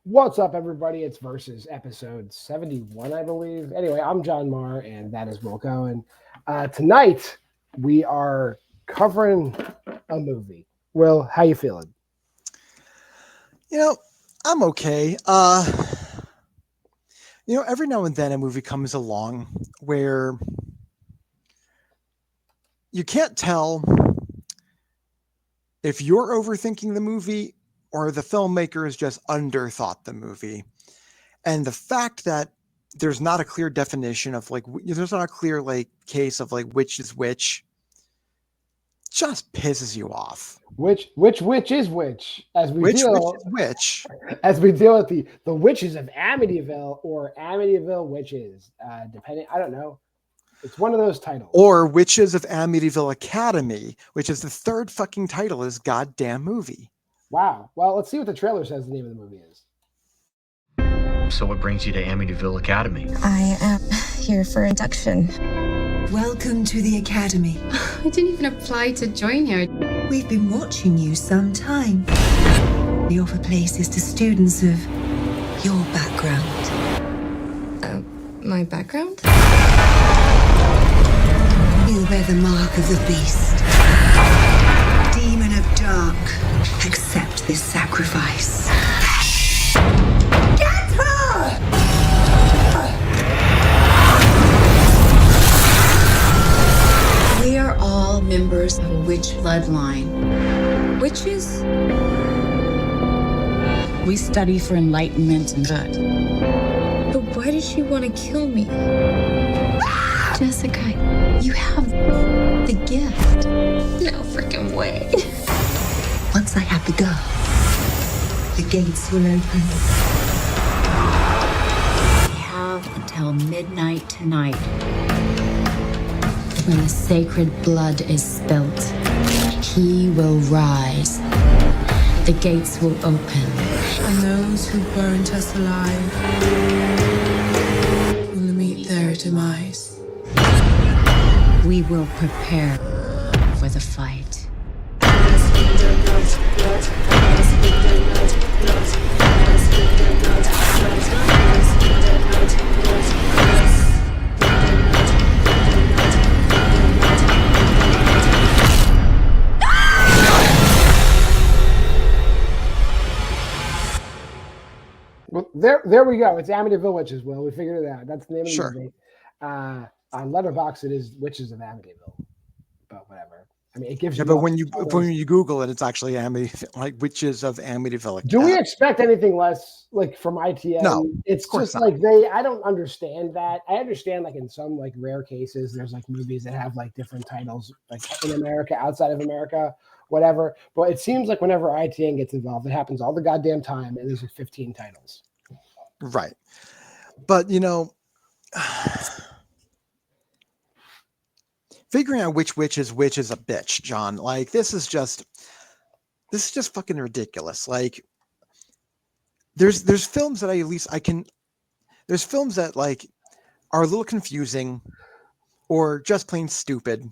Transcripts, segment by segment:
What's up, everybody? It's Versus episode 71, I believe. Anyway, I'm JWMaher, and that is Will Cohen. Tonight, we are covering a movie. Will, how you feeling? I'm okay. Every now and then a movie comes along where you can't tell if you're overthinking the movie or the filmmaker has just underthought the movie. And the fact that there's not a clear definition of there's not a clear case of which is which just pisses you off. Which is which? Which is which? As we deal with the witches of Amityville or Amityville witches, depending, I don't know. It's one of those titles. Or Witches of Amityville Academy, which is the third fucking title of this goddamn movie. Wow. Well, let's see what the trailer says the name of the movie is. So what brings you to Amityville Academy? I am here for induction. Welcome to the Academy. I didn't even apply to join here. We've been watching you some time. We offer places to students of your background. My background? You bear the mark of the beast. Demon of dark, accept this sacrifice. Get her! We are all members of a witch bloodline. Witches? We study for enlightenment and good. But why does she want to kill me? Jessica, you have the gift. No freaking way. Once I have the girl, the gates will open. We have until midnight tonight. When the sacred blood is spilt, he will rise. The gates will open. And those who burnt us alive will meet their demise. We will prepare for the fight. Well, there we go. It's Amityville Witches, Will. We figured it out. That's the name of the movie. On Letterboxd, it is Witches of Amityville. But whatever. I mean, it gives you... But when you Google it, it's actually Witches of Amityville. Do we expect anything less, from ITN? No, it's just not. I don't understand that. I understand, in some, rare cases, there's, movies that have, different titles, in America, outside of America, whatever. But it seems like whenever ITN gets involved, it happens all the goddamn time, and there's 15 titles. Right. But, figuring out which witch is a bitch, John. This is just fucking ridiculous. There's films that there's films that are a little confusing or just plain stupid.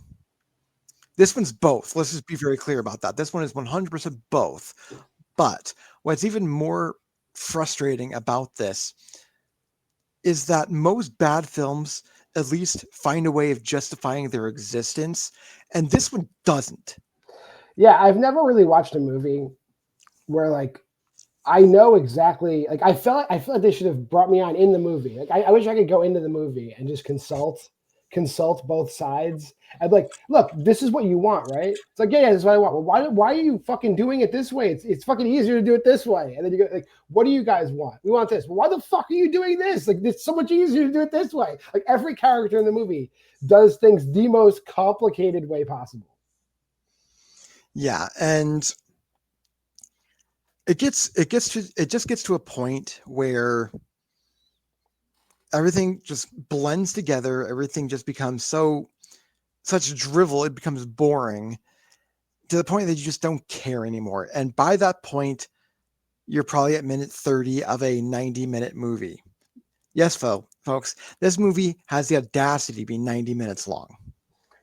This one's both. Let's just be very clear about that. This one is 100% both. But what's even more frustrating about this is that most bad films at least find a way of justifying their existence, and this one doesn't. Yeah, I've never really watched a movie where I know exactly, I feel like they should have brought me on in the movie. I wish I could go into the movie and just consult both sides. I'd look, this is what you want, right? It's yeah, this is what I want. Well, why are you fucking doing it this way? It's fucking easier to do it this way. And then you go what do you guys want? We want this. Well, why the fuck are you doing this? It's so much easier to do it this way. Every character in the movie does things the most complicated way possible. Yeah, and it just gets to a point where everything just blends together. Everything just becomes such drivel. It becomes boring to the point that you just don't care anymore. And by that point, you're probably at minute 30 of a 90-minute movie. Yes, folks, this movie has the audacity to be 90 minutes long.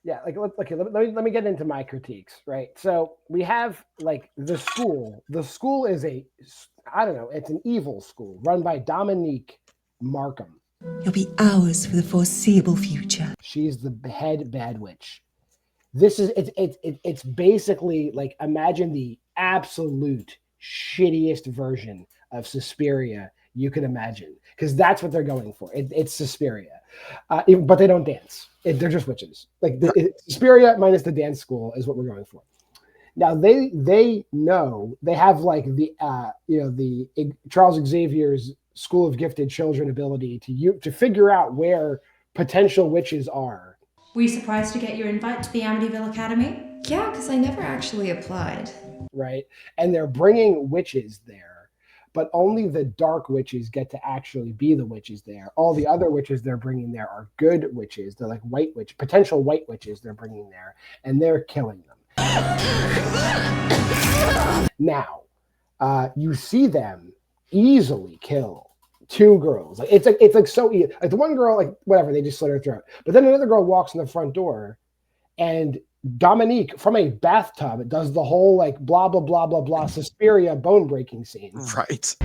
Yeah, like let me get into my critiques, right? So we have like the school. The school is I don't know, it's an evil school run by Dominique Markham. You'll be ours for the foreseeable future. She's the head bad witch. This is it's basically like imagine the absolute shittiest version of Suspiria you can imagine, because that's what they're going for. It's Suspiria, but they don't dance. They're just witches. Like Suspiria minus the dance school is what we're going for. Now they know they have like the the Charles Xavier's School of Gifted Children ability to figure out where potential witches are. Were you surprised to get your invite to the Amityville Academy? Yeah, because I never actually applied. Right, and they're bringing witches there, but only the dark witches get to actually be the witches there. All the other witches they're bringing there are good witches. They're like potential white witches they're bringing there, and they're killing them. Now, you see them easily kill two girls. Like it's like so easy. Like the one girl, like whatever, they just slit her throat. But then another girl walks in the front door, and Dominique from a bathtub does the whole like blah blah blah blah blah Suspiria bone breaking scene. Right.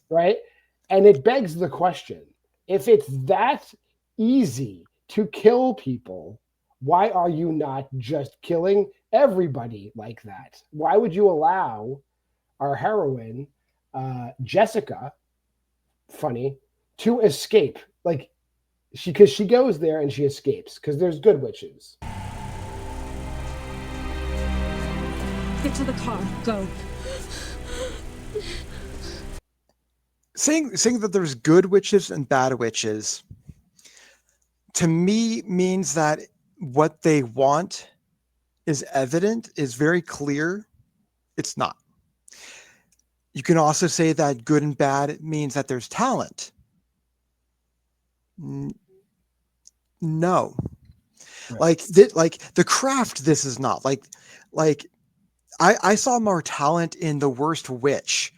Right? And it begs the question, if it's that easy to kill people, why are you not just killing everybody like that? Why would you allow our heroine, Jessica, to escape? Like, because she goes there and she escapes because there's good witches. Get to the car. Go. Saying that there's good witches and bad witches, to me, means that what they want is evident, is very clear. It's not. You can also say that good and bad means that there's talent. No. Right. Like the craft, this is not. Like I saw more talent in the worst witch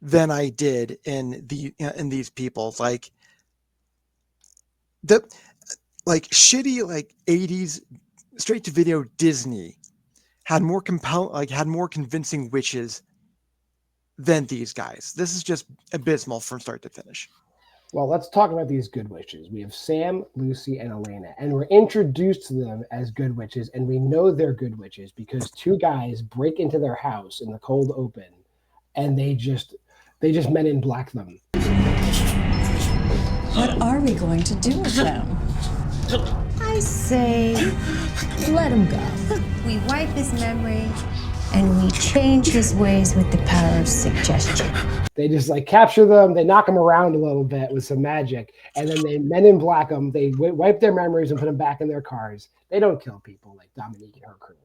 than I did in these people. Like shitty 80s straight to video Disney had more convincing witches than these guys. This is just abysmal from start to finish. Well, let's talk about these good witches. We have Sam, Lucy, and Elena, and we're introduced to them as good witches, and we know they're good witches because two guys break into their house in the cold open, and they just Men in Black them. What are we going to do with them? I say, let him go. We wipe his memory, and we change his ways with the power of suggestion. They just capture them, they knock them around a little bit with some magic, and then they Men in Black them. They wipe their memories and put them back in their cars. They don't kill people like Dominique and her crew.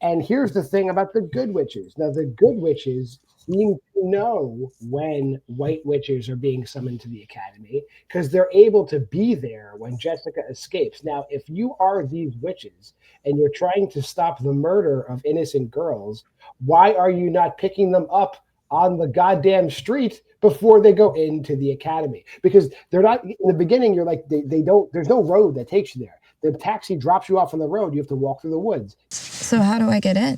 And here's the thing about the good witches. Now, the good witches seem to know when white witches are being summoned to the academy because they're able to be there when Jessica escapes. Now, if you are these witches and you're trying to stop the murder of innocent girls, why are you not picking them up on the goddamn street before they go into the academy? Because they're not, in the beginning, you're like, they don't, there's no road that takes you there. The taxi drops you off on the road. You have to walk through the woods. So how do I get in?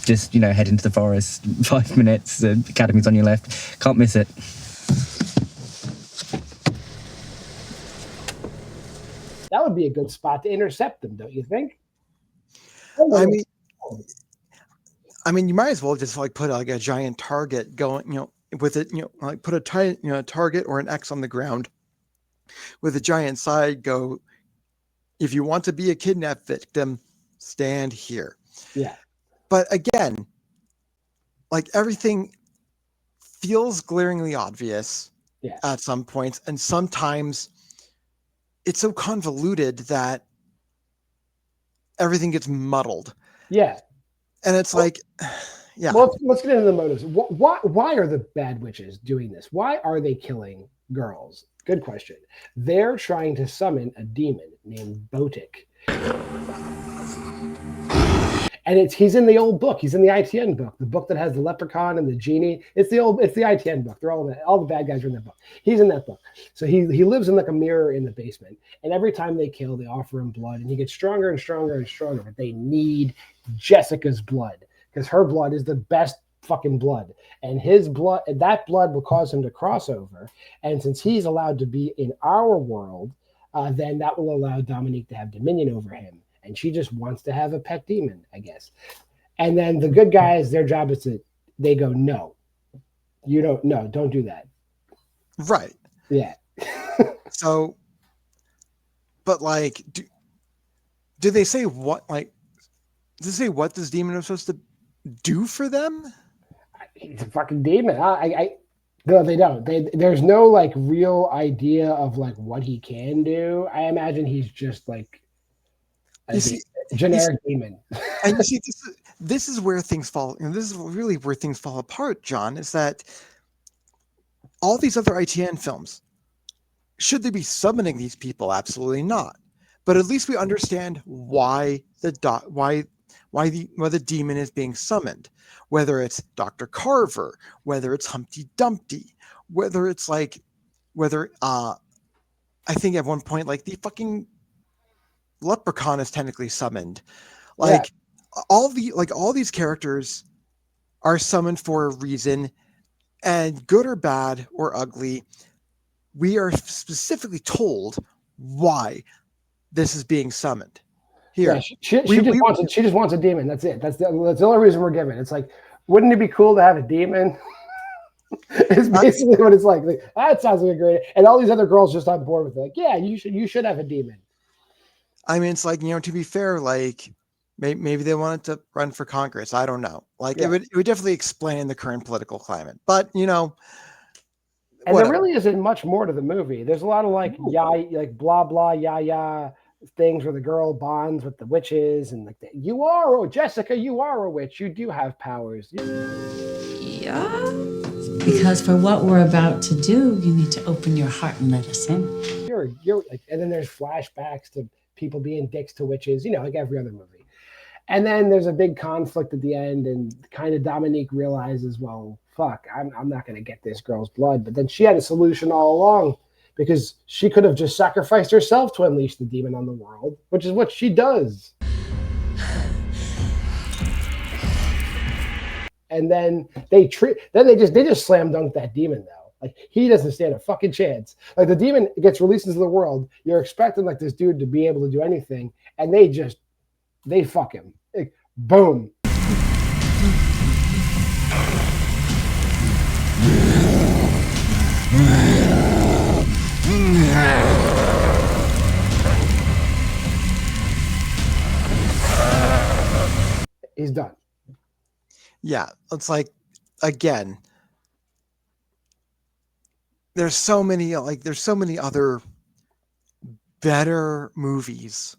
Just, head into the forest, 5 minutes, the academy's on your left. Can't miss it. That would be a good spot to intercept them, don't you think? I mean, you might as well just put a giant target going, with it, put a target or an X on the ground with a giant side. Go, if you want to be a kidnapped victim, stand here. Yeah. But again, everything feels glaringly obvious at some points, and sometimes it's so convoluted that everything gets muddled. Yeah. And it's yeah. Well, let's get into the motives. Why are the bad witches doing this? Why are they killing girls? Good question. They're trying to summon a demon named Botic. And he's in the old book. He's in the ITN book, the book that has the leprechaun and the genie. It's the ITN book. They're all the bad guys are in that book. He's in that book. So he lives in like a mirror in the basement. And every time they kill, they offer him blood, and he gets stronger and stronger and stronger. But they need Jessica's blood because her blood is the best fucking blood. And that blood will cause him to cross over. And since he's allowed to be in our world, then that will allow Dominique to have dominion over him. And she just wants to have a pet demon, I guess. And then the good guys, their job is they go, no, don't do that. Right. Yeah. So, but like, do they say what, like, does it say what this demon is supposed to do for them? He's a fucking demon. No, they don't. There's no like real idea of like what he can do. I imagine he's just like a generic demon. And you see, this is where things fall. And this is really where things fall apart, John. Is that all these other ITN films, should they be summoning these people? Absolutely not. But at least we understand why the demon is being summoned. Whether it's Dr. Carver, whether it's Humpty Dumpty, whether it's I think at one point like the fucking leprechaun is technically summoned. Like all these characters are summoned for a reason, and good or bad or ugly, we are specifically told why this is being summoned. Here, yeah, she just wants a demon. That's it. That's the only reason we're given. It's like, wouldn't it be cool to have a demon? It's basically what it's like. That sounds like a great. And all these other girls just on board with it. Like, yeah, you should have a demon. I mean, it's like, to be fair, like maybe they wanted to run for Congress. I don't know. Like it would definitely explain the current political climate. But and there really isn't much more to the movie. There's a lot of like blah blah yah things where the girl bonds with the witches and like Jessica, you are a witch. You do have powers. Yeah. Because for what we're about to do, you need to open your heart and let us in. You're like, and then there's flashbacks to people being dicks to witches, like every other movie. And then there's a big conflict at the end, and kind of Dominique realizes, well, fuck, I'm not going to get this girl's blood. But then she had a solution all along, because she could have just sacrificed herself to unleash the demon on the world, which is what she does. And then they just slam dunk that demon though. Like he doesn't stand a fucking chance. Like the demon gets released into the world. You're expecting like this dude to be able to do anything, and they fuck him. Like, boom. He's done. Yeah, it's like, again, there's so many other better movies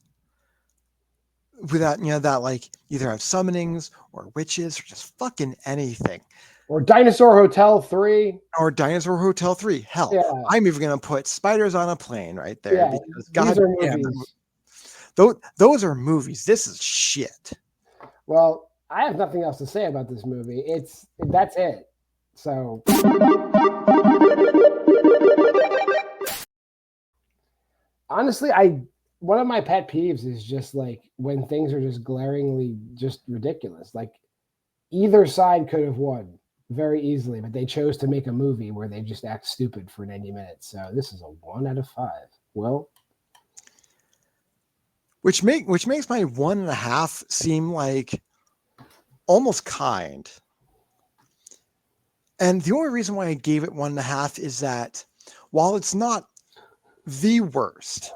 without that like either have summonings or witches or just fucking anything. Or Dinosaur Hotel 3. Or Dinosaur Hotel 3. Hell, yeah. I'm even gonna put Spiders on a Plane right there. Yeah, because these are movies. Those are movies. This is shit. Well, I have nothing else to say about this movie. That's it. So honestly, one of my pet peeves is just like when things are just glaringly just ridiculous. Like either side could have won very easily, but they chose to make a movie where they just act stupid for 90 minutes. So this is a 1 out of 5. Well, which makes my 1.5 seem like almost kind. And the only reason why I gave it 1.5 is that while it's not the worst,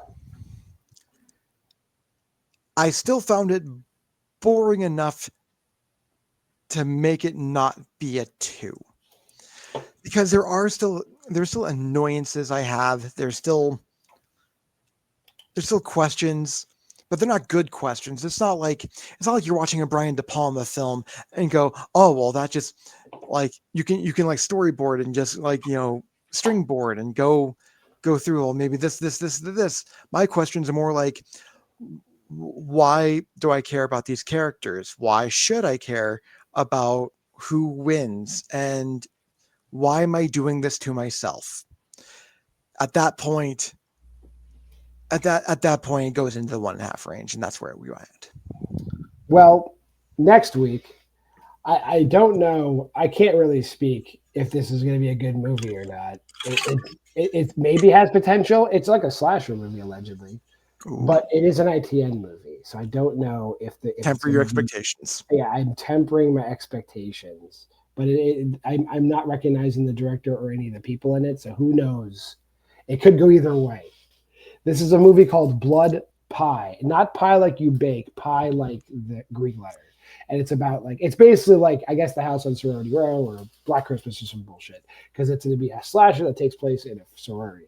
I still found it boring enough to make it not be a 2. Because there's still annoyances I have. There's still questions, but they're not good questions. It's not like you're watching a Brian De Palma film and go, oh well, that just like you can like storyboard and just like stringboard and go through. Well, maybe this. My questions are more like, why do I care about these characters? Why should I care about who wins? And why am I doing this to myself? At that point, it goes into the 1.5 range, and that's where we went. Well, next week, I don't know. I can't really speak if this is going to be a good movie or not. It maybe has potential. It's like a slasher movie, allegedly. Ooh. But it is an ITN movie, so I don't know if temper your expectations. Yeah, I'm tempering my expectations, but I'm not recognizing the director or any of the people in it, so who knows? It could go either way. This is a movie called Blood Pie, not pie like you bake, pie like the Greek letter, and it's about it's basically like I guess the House on Sorority Row or Black Christmas or some bullshit because it's going to be a slasher that takes place in a sorority.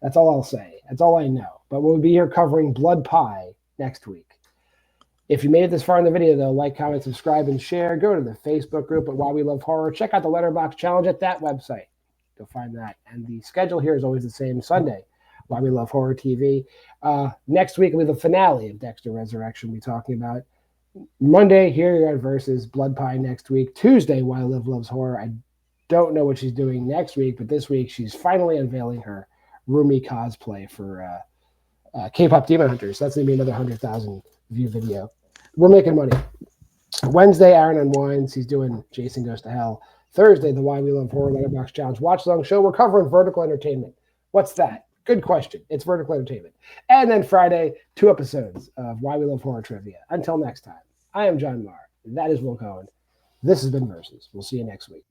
That's all I'll say. That's all I know. But we'll be here covering Blood Pie next week. If you made it this far in the video, though, like, comment, subscribe, and share. Go to the Facebook group at Why We Love Horror. Check out the Letterboxd challenge at that website. You'll find that. And the schedule here is always the same. Sunday, Why We Love Horror TV. Next week will be the finale of Dexter Resurrection we'll be talking about. Monday, Here You Are versus Blood Pie next week. Tuesday, Why Liv Loves Horror. I don't know what she's doing next week, but this week she's finally unveiling her Rumi cosplay for K-pop Demon Hunters. That's going to be another 100,000 view video. We're making money. Wednesday, Aaron Unwinds. He's doing Jason Goes to Hell. Thursday, the Why We Love Horror Letterboxd Challenge Watch Long Show. We're covering vertical entertainment. What's that? Good question. It's vertical entertainment. And then Friday, 2 episodes of Why We Love Horror Trivia. Until next time, I am JWMaher. That is Will Cohen. This has been Versus. We'll see you next week.